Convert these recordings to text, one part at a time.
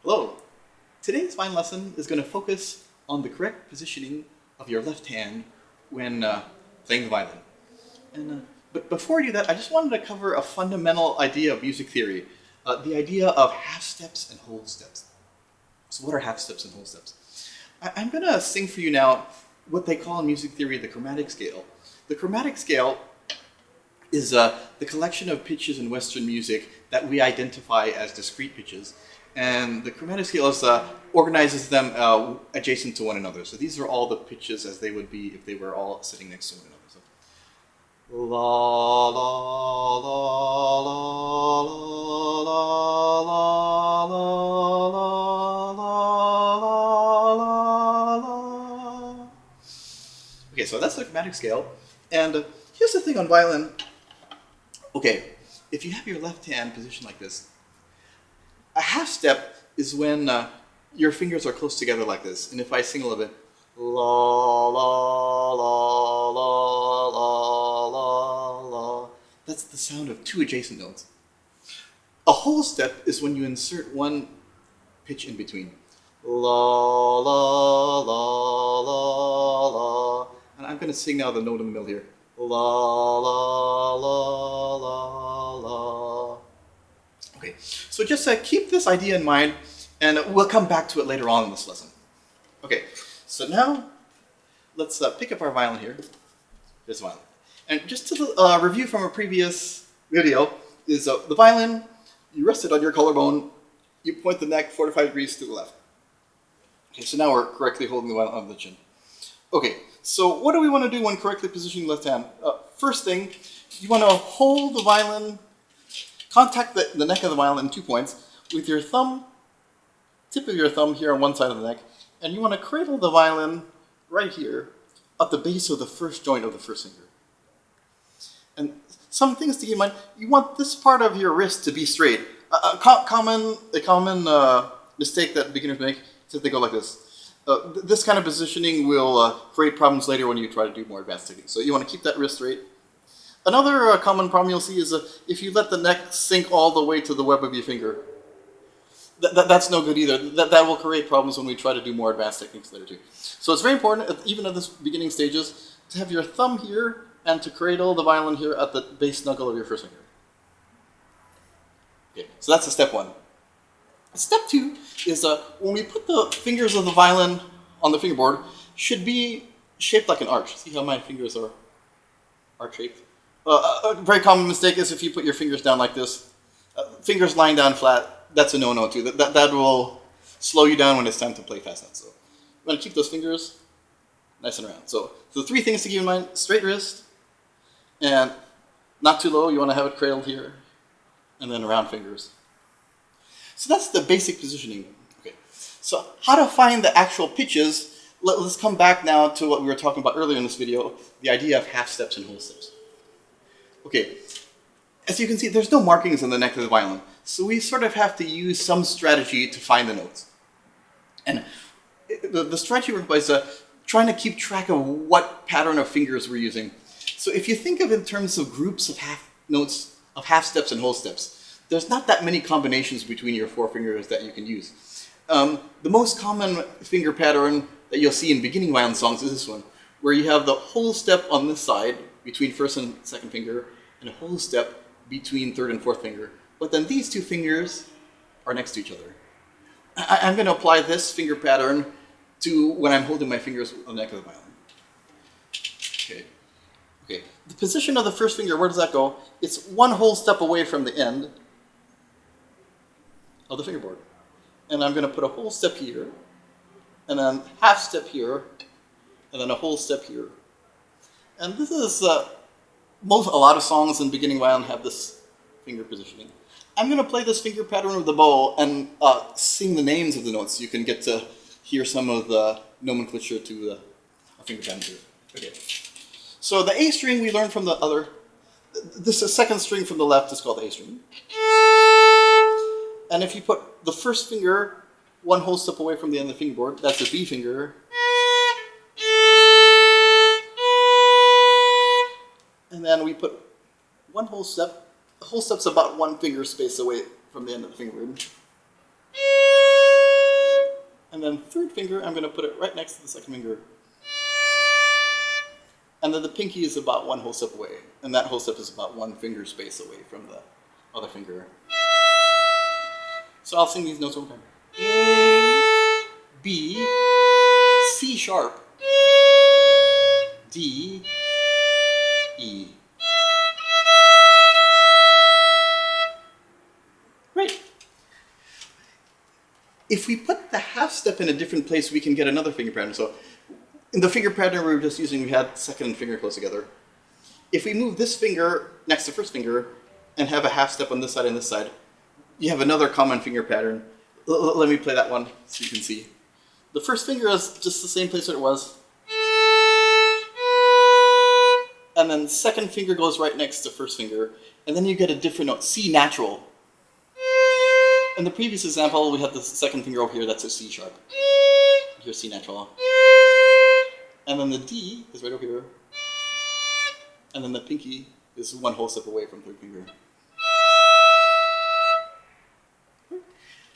Hello. Today's violin lesson is going to focus on the correct positioning of your left hand when playing the violin. But before I do that, I just wanted to cover a fundamental idea of music theory, the idea of half steps and whole steps. So what are half steps and whole steps? I'm going to sing for you now what they call in music theory the chromatic scale. The chromatic scale is the collection of pitches in Western music that we identify as discrete pitches. And the chromatic scale organizes them adjacent to one another. So these are all the pitches as they would be if they were all sitting next to one another. So, la la la la la la la la la la. Okay, so that's the chromatic scale. And here's the thing on violin. Okay, if you have your left hand positioned like this, a half step is when your fingers are close together like this. And if I sing a little bit, la, la, la, la, la, la, la, that's the sound of two adjacent notes. A whole step is when you insert one pitch in between. La, la, la, la, la. And I'm going to sing now the note in the middle here. La, la, la, la, la. Okay, so just keep this idea in mind, and we'll come back to it later on in this lesson. Okay, so now let's pick up our violin here. Here's the violin. And just to review from a previous video, is the violin, you rest it on your collarbone, you point the neck 45 degrees to the left. Okay, so now we're correctly holding the violin on the chin. Okay, so what do we want to do when correctly positioning the left hand? First thing, you want to hold the violin, contact the neck of the violin in 2 points with your thumb, tip of your thumb here on one side of the neck, and you want to cradle the violin right here at the base of the first joint of the first finger. And some things to keep in mind, you want this part of your wrist to be straight. A common mistake that beginners make is that they go like this. This kind of positioning will create problems later when you try to do more advanced techniques. So you want to keep that wrist straight. Another common problem you'll see is if you let the neck sink all the way to the web of your finger. That's no good either. That will create problems when we try to do more advanced techniques later too. So it's very important, even at this beginning stages, to have your thumb here and to cradle the violin here at the base snuggle of your first finger. Okay, so that's step one. Step two is when we put the fingers of the violin on the fingerboard, should be shaped like an arch. See how my fingers are arch-shaped? A very common mistake is if you put your fingers down like this. Fingers lying down flat, that's a no-no too. That will slow you down when it's time to play fast notes. So you want to keep those fingers nice and round. So the 3 things to keep in mind: straight wrist, and not too low. You want to have it cradled here, and then round fingers. So that's the basic positioning. Okay. So how to find the actual pitches? Let's come back now to what we were talking about earlier in this video, the idea of half steps and whole steps. Okay, as you can see, there's no markings on the neck of the violin, so we sort of have to use some strategy to find the notes. And the strategy is trying to keep track of what pattern of fingers we're using. So if you think of it in terms of groups of half notes, of half steps and whole steps, there's not that many combinations between your 4 fingers that you can use. The most common finger pattern that you'll see in beginning violin songs is this one, where you have the whole step on this side between first and second finger, and a whole step between third and fourth finger. But then these 2 fingers are next to each other. I'm going to apply this finger pattern to when I'm holding my fingers on the neck of the violin. Okay. The position of the first finger, where does that go? It's 1 whole step away from the end of the fingerboard. And I'm going to put a whole step here, and then half step here, and then a whole step here. And this is, a lot of songs in beginning violin have this finger positioning. I'm going to play this finger pattern with the bow and sing the names of the notes so you can get to hear some of the nomenclature to the finger pattern here. Okay. So the A string we learned from the other, this is second string from the left is called the A string. And if you put the first finger 1 whole step away from the end of the fingerboard, that's the B finger. And then we put 1 whole step. The whole step's about 1 finger space away from the end of the fingerboard. And then third finger, I'm going to put it right next to the second finger. And then the pinky is about one whole step away. And that whole step is about one finger space away from the other finger. So I'll sing these notes one more time. A, B, C sharp, D, E. Right. If we put the half step in a different place, we can get another finger pattern. So in the finger pattern we were just using, we had second finger close together. If we move this finger next to first finger and have a half step on this side and this side, you have another common finger pattern. Let me play that one so you can see. The first finger is just the same place that it was. And then second finger goes right next to first finger. And then you get a different note, C natural. In the previous example, we had the second finger over here, that's a C sharp. Here's C natural. And then the D is right over here. And then the pinky is one whole step away from third finger.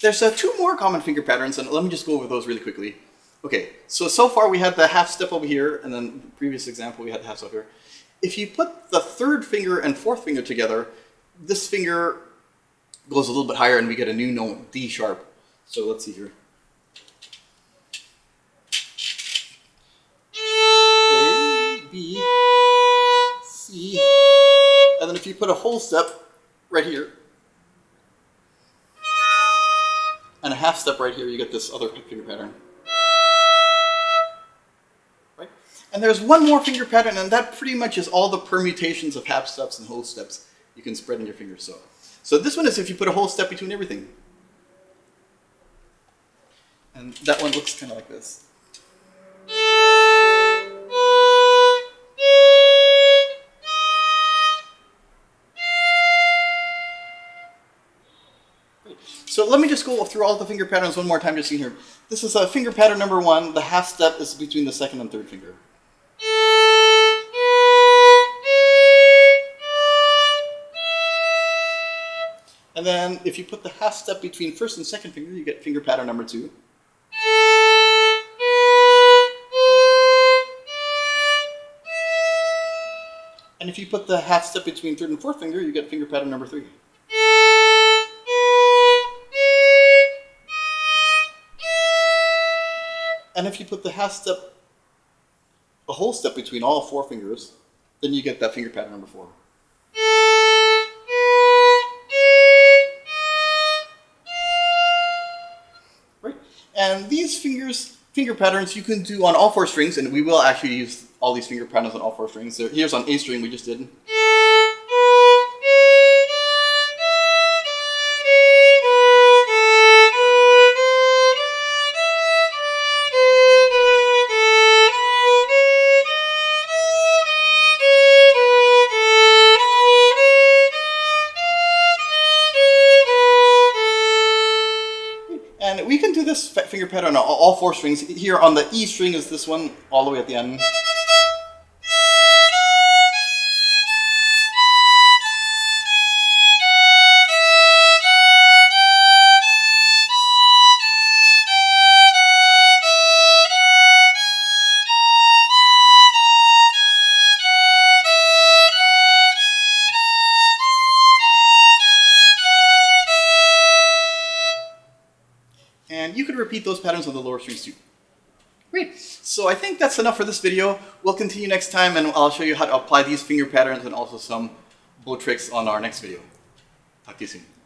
There's two more common finger patterns, and let me just go over those really quickly. Okay, so far we had the half step over here, and then the previous example we had the half step here. If you put the third finger and fourth finger together, this finger goes a little bit higher and we get a new note, D sharp. So let's see here. A, B, C, and then if you put a whole step right here, and a half step right here, you get this other finger pattern. Right? And there's one more finger pattern, and that pretty much is all the permutations of half steps and whole steps you can spread in your fingers. So this one is if you put a whole step between everything. And that one looks kind of like this. So let me just go through all the finger patterns one more time just so you can hear. This is finger pattern number 1. The half step is between the second and third finger. And then if you put the half step between first and second finger, you get finger pattern number 2. And if you put the half step between third and fourth finger, you get finger pattern number 3. And if you put the half step, a whole step between all 4 fingers, then you get that finger pattern number 4. Right? And these finger patterns you can do on all 4 strings, and we will actually use all these finger patterns on all 4 strings. So here's on A string we just did. And we can do this finger pattern on all 4 strings. Here on the E string is this one, all the way at the end. And you could repeat those patterns on the lower strings too. Great. So I think that's enough for this video. We'll continue next time, and I'll show you how to apply these finger patterns and also some bow tricks on our next video. Talk to you soon.